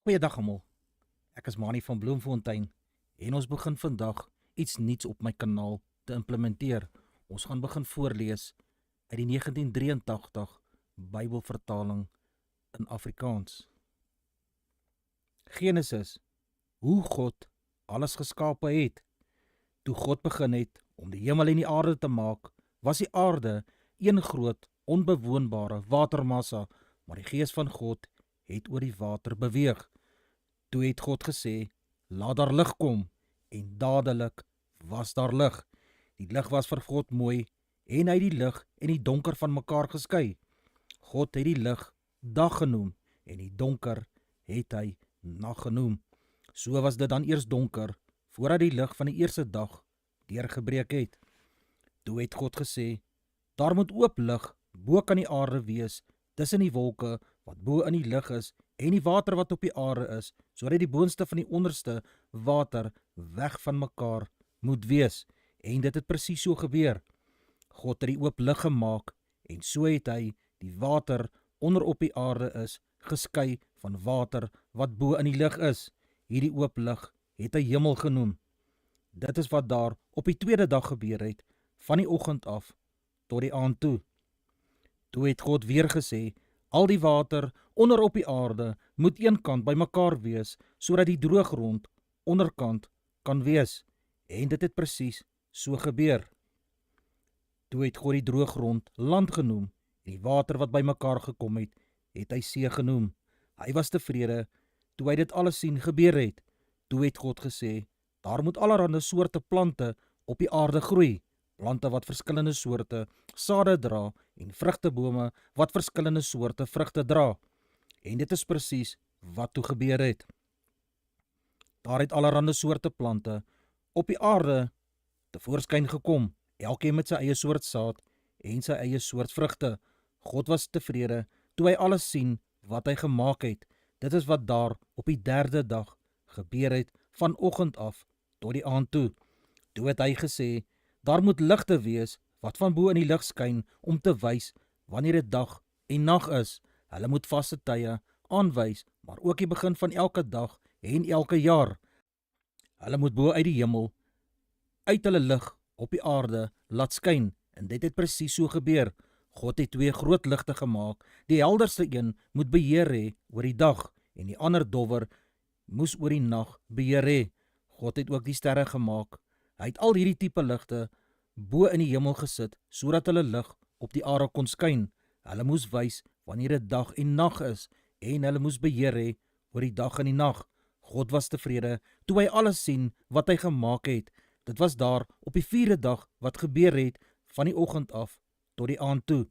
Goeiedag almal, ek is Mani van Bloemfontein en ons begin vandag iets nuuts op my kanaal te implementeer. Ons gaan begin voorlees uit die 1983 Bybelvertaling in Afrikaans. Genesis, hoe God alles geskape het. Toe God begin het om die hemel en die aarde te maak, was die aarde een groot, onbewoonbare watermassa, maar die Gees van God het oor die water beweeg. Toe het God gesê, laat daar lig kom, en dadelik was daar lig. Die lig was vir God mooi, en hy het die lig en die donker van mekaar geskei. God het die lig dag genoem, en die donker het hy nag genoem. So was dit dan eers donker, voordat die lig van die eerste dag deurgebreek het. Toe het God gesê, daar moet oop lig bo kan die aarde wees, tussen die wolke wat bo in die lug is, en die water wat op die aarde is, sodat die boonste van die onderste water weg van mekaar moet wees. En dit het presies so gebeur. God het die oop lug gemaak, en so het hy die water onder op die aarde is, geskei van water wat bo in die lug is. Hierdie oop lug het hy hemel genoem. Dit is wat daar op die tweede dag gebeur het, van die oggend af tot die aand toe. Toe het God weer gesê, al die water onder op die aarde moet eenkant by mekaar wees, sodat die droëgrond onderkant kan wees. En dit het presies so gebeur. Toe het God die droëgrond land genoem, en die water wat by mekaar gekom het, het hy see genoem. Hy was tevrede, toe hy dit alles sien gebeur het. Toe het God gesê, daar moet allerhande soorte plante op die aarde groei, plante wat verskillende soorte sade dra, en vrugtebome wat verskillende soorte vrugte dra. En dit is presies wat toe gebeur het. Daar het allerhande soorte plante op die aarde tevoorskyn gekom, elkeen met sy eie soort saad en sy eie soort vrugte. God was tevrede toe hy alles sien wat hy gemaak het. Dit is wat daar op die derde dag gebeur het, van oggend af tot die aand toe. Toe het hy gesê, daar moet ligte wees wat van bo in die lig skyn om te wys wanneer dit dag en nag is. Hulle moet vaste tye aanwys, maar ook die begin van elke dag en elke jaar. Hulle moet bo uit die hemel uit hulle lig op die aarde laat skyn, en dit het presies so gebeur. God het twee groot ligte gemaak. Die helderste een moet beheer hê oor die dag, en die ander dowwer moes oor die nag beheer hê. God het ook die sterre gemaak. Hy het al hierdie tipe ligte bo in die hemel gesit, sodat hulle lig op die aarde kon skyn. Hulle moes wys wanneer dit dag en nag is, en hulle moes beheer hê oor die dag en die nag. God was tevrede toe hy alles sien wat hy gemaak het. Dit was daar op die vierde dag wat gebeur het, van die oggend af tot die aand toe.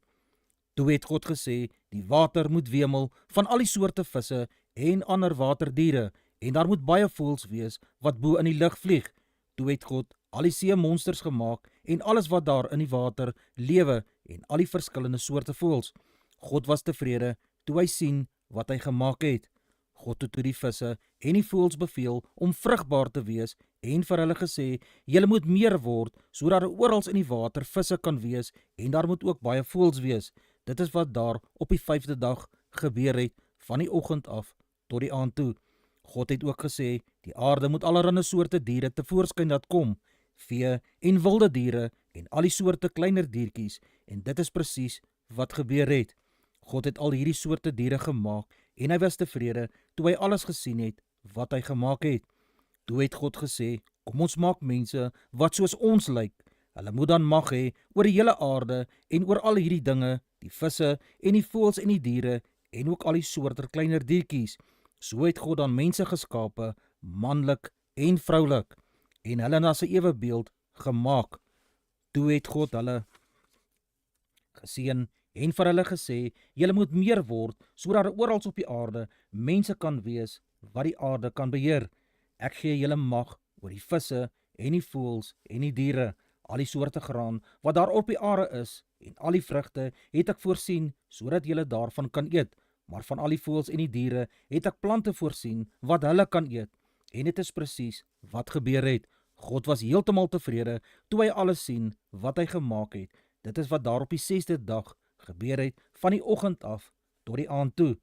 Toe het God gesê, die water moet wemel van al die soorte visse en ander waterdiere, en daar moet baie voëls wees wat bo in die lug vlieg. Toe het God al die see monsters gemaak, en alles wat daar in die water lewe, en al die verskillende soorte voëls. God was tevrede toe hy sien wat hy gemaak het. God het toe die visse en die voëls beveel om vrugbaar te wees, en vir hulle gesê, julle moet meer word, sodat daar oral in die water visse kan wees, en daar moet ook baie voëls wees. Dit is wat daar op die 5de dag gebeur het, van die oggend af tot die aand toe. God het ook gesê, die aarde moet allerhande soorte diere tevoorskyn laat kom, vee en wilde diere, en al die soorte kleiner diertjies, en dit is presies wat gebeur het. God het al hierdie soorte diere gemaak, en hy was tevrede toe hy alles gesien het wat hy gemaak het. Toe het God gesê, kom ons maak mense wat soos ons lyk. Hulle moet dan mag hê oor die hele aarde en oor al hierdie dinge, die visse en die voëls en die diere, en ook al die soorte kleiner diertjies. So het God dan mense geskape, manlik en vroulik, en hulle na sy ewebeeld gemaak. Toe het God hulle geseën en vir hulle gesê, julle moet meer word, sodat oral op die aarde mense kan wees wat die aarde kan beheer. Ek gee julle mag oor die visse en die voëls en die diere, al die soorte graan wat daar op die aarde is, en al die vrugte het ek voorsien, sodat julle daarvan kan eet. Maar van al die voëls en die diere het ek plante voorsien wat hulle kan eet. En dit is presies wat gebeur het. God was heeltemal tevrede toe hy alles sien wat hy gemaak het. Dit is wat daar op die 6de dag gebeur het, van die oggend af tot die aand toe.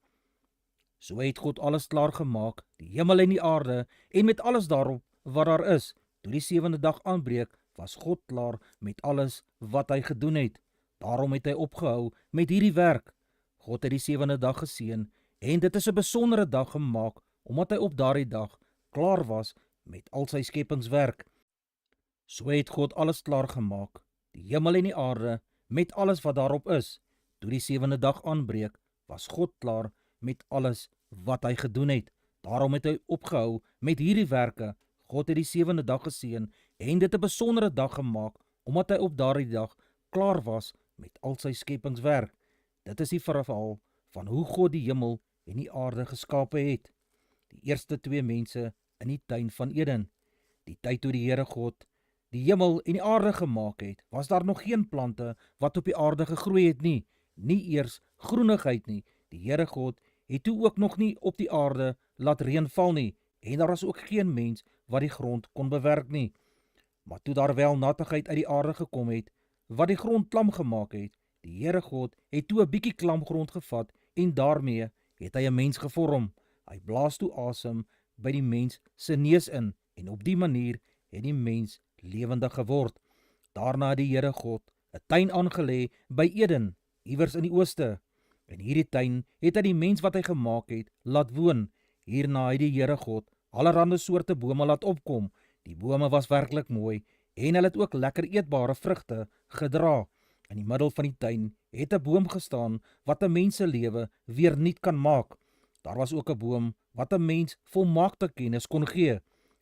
So het God alles klaar gemaak, die hemel en die aarde, en met alles daarop wat daar is. Toe die 7de dag aanbreek, was God klaar met alles wat hy gedoen het. Daarom het hy opgehou met hierdie werk. God het die 7de dag geseën, en dit is 'n besondere dag gemaak, omdat hy op daardie dag klaar was met al sy skepingswerk. So het God alles klaar gemaak, die hemel en die aarde, met alles wat daarop is. Toe die 7de dag aanbreek, was God klaar met alles wat hy gedoen het. Daarom het hy opgehou met hierdie werke. God het die 7de dag geseën en dit 'n besondere dag gemaak, omdat hy op daardie dag klaar was met al sy skepingswerk. Dit is die verhaal van hoe God die hemel en die aarde geskape het. Die eerste 2 mense in die tuin van Eden. Die tyd toe die Here God die hemel en die aarde gemaak het, was daar nog geen plante wat op die aarde gegroei het nie, nie eers groenigheid nie. Die Here God het toe ook nog nie op die aarde laat reën val nie, en daar was ook geen mens wat die grond kon bewerk nie. Maar toe daar wel nattigheid uit die aarde gekom het, wat die grond klam gemaak het, die Here God het toe 'n bietjie klam grond gevat, en daarmee het hy 'n mens gevorm. Hy blaas toe asem by die mens se neus in, en op die manier het die mens lewendig geword. Daarna het die Here God 'n tuin aangelê by Eden, iewers in die ooste. In hierdie tuin het hy die mens wat hy gemaak het, laat woon. Hierna het die Here God allerhande soorte bome laat opkom. Die bome was werklik mooi, en hulle het ook lekker eetbare vrugte gedra. In die middel van die tuin het 'n boom gestaan, wat 'n mens se lewe weer nuut kan maak. Daar was ook 'n boom, wat 'n mens volmaakte kennis kon gee.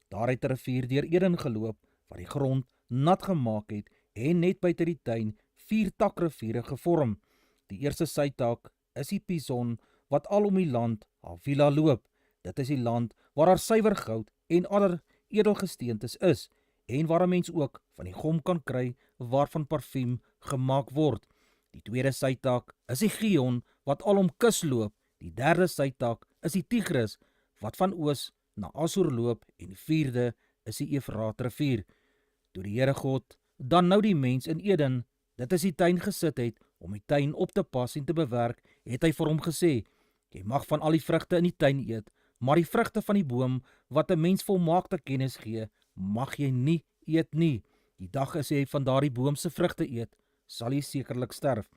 Daar het 'n rivier deur Eden geloop, wat die grond nat gemaak het, en net buite die tuin 4 takriviere gevorm. Die eerste sytak is die Pison, wat al om die land Havila loop. Dit is die land waar daar suiwer goud en ander edelgesteentes is, en waar 'n mens ook van die gom kan kry waarvan parfuum gemaak word. Die tweede sytak is die Gihon, wat al om kus loop. Die derde sytak is die Tigris, wat van oos na Assur loop, en die vierde is die Efraat rivier. Toe die Here God dan nou die mens in Eden, dit is die tuin, gesit het om die tuin op te pas en te bewerk, het hy vir hom gesê: jy mag van al die vrugte in die tuin eet, maar die vrugte van die boom wat 'n mens volmaakte kennis gee, mag jy nie eet nie. Die dag as jy van daardie boom se vrugte eet, sal jy sekerlik sterf.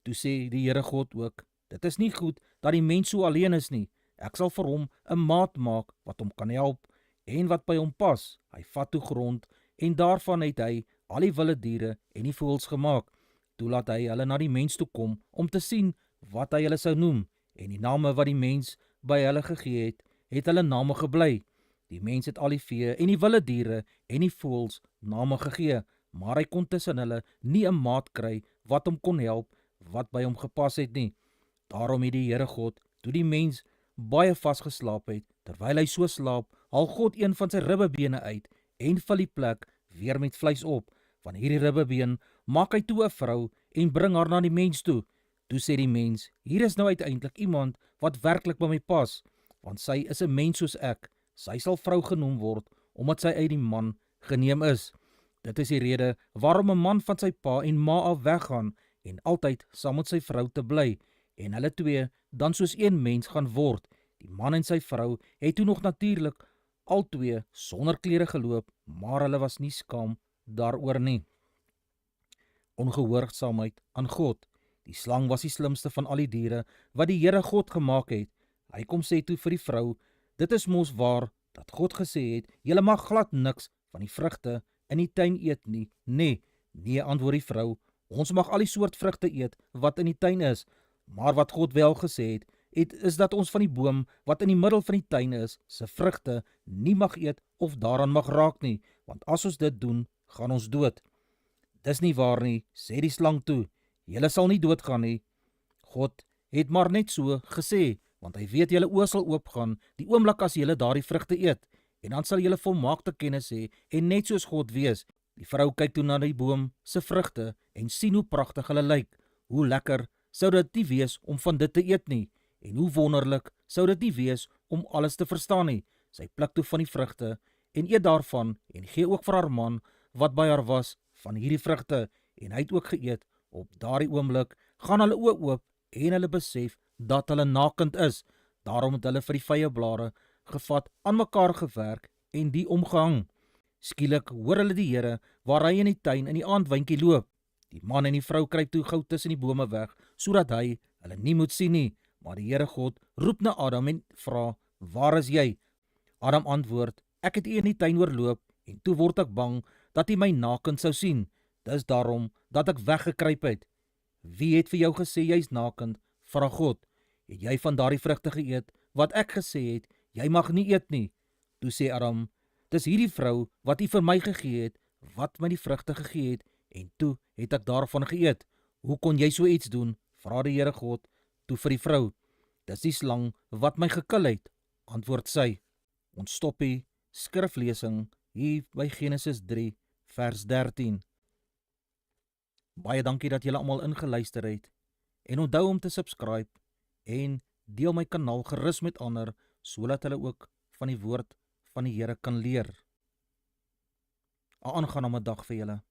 Toe sê die Here God ook: dit is nie goed dat die mens so alleen is nie. Ek sal vir hom 'n maat maak wat hom kan help en wat by hom pas. Hy vat toe grond, en daarvan het hy al die wilde diere en die voëls gemaak. Toe laat hy hulle na die mens toe kom om te sien wat hy hulle sou noem, en die name wat die mens by hulle gegee het, het hulle name gebly. Die mens het al die vee en die wilde diere en die voëls name gegee, maar hy kon tussen hulle nie 'n maat kry wat hom kon help, wat by hom gepas het nie. Daarom het die Here God, toe die mens baie vasgeslaap het, terwyl hy so slaap, haal God een van sy ribbebene uit en vul die plek weer met vleis op. Van hierdie ribbebeen maak hy toe 'n vrou en bring haar na die mens toe. Toe sê die mens: hier is nou uiteindelik iemand wat werklik by my pas, want sy is 'n mens soos ek. Sy sal vrou genoem word, omdat sy uit die man geneem is. Dit is die rede waarom 'n man van sy pa en ma af weggaan, en altyd saam met sy vrou te bly, en hulle twee dan soos een mens gaan word. Die man en sy vrou het toe nog natuurlik albei sonder klere geloop, maar hulle was nie skaam daaroor nie. Ongehoorsaamheid aan God. Die slang was die slimste van al die diere wat die Here God gemaak het. Hy kom sê toe vir die vrou: dit is mos waar dat God gesê het, julle mag glad niks van die vrugte in die tuin eet nie. Nee, antwoord die vrou, ons mag al die soort vrugte eet wat in die tuin is, maar wat God wel gesê het, is dat ons van die boom wat in die middel van die tuin is, se vrugte nie mag eet of daaraan mag raak nie, want as ons dit doen, gaan ons dood. Dis nie waar nie, sê die slang toe, julle sal nie doodgaan nie. God het maar net so gesê, want hy weet julle oë sal oopgaan die oomblik as julle daardie vrugte eet, en dan sal julle volmaakte kennis hê en net soos God wees. Die vrou kyk toe na die boom se vrugte en sien hoe pragtig hulle lyk. Hoe lekker sou dit nie wees om van dit te eet nie, en hoe wonderlik sou dit nie wees om alles te verstaan nie. Sy pluk toe van die vrugte en eet daarvan, en gee ook vir haar man wat by haar was van hierdie vrugte, en hy het ook geëet. Op daardie oomblik gaan hulle oë oop en hulle besef dat hulle nakend is. Daarom het hulle vir die vyeblare gevat, aan mekaar gewerk en die omgehang. Skielik hoor hulle die Here waar hy in die tuin in die aandwindjie loop. Die man en die vrou kruip toe gou tussen die bome weg, sodat hy hulle nie moet sien nie. Maar die Here God roep na Adam en vra, "Waar is jy?" Adam antwoord, "Ek het u in die tuin oorloop en toe word ek bang dat u my nakend sou sien. Dis daarom dat ek weggekruip het." "Wie het vir jou gesê jy's nakend?" vra God. "Het jy van daardie vrugte geëet wat ek gesê het, jy mag nie eet nie?" Toe sê Adam, "Dis hierdie vrou wat u vir my gegee het, wat my die vrugte gegee het, en toe het ek daarvan geëet." "Hoe kon jy so iets doen?" vra die Here God toe vir die vrou. "Dis die slang wat my gekil het," antwoord sy. Ons stop die skriflesing hier by Genesis 3 vers 13. Baie dankie dat julle almal ingeluister het, en onthou om te subscribe en deel my kanaal gerus met ander, sodat hulle ook van die woord van die Here kan leer. 'n Aangename dag vir julle.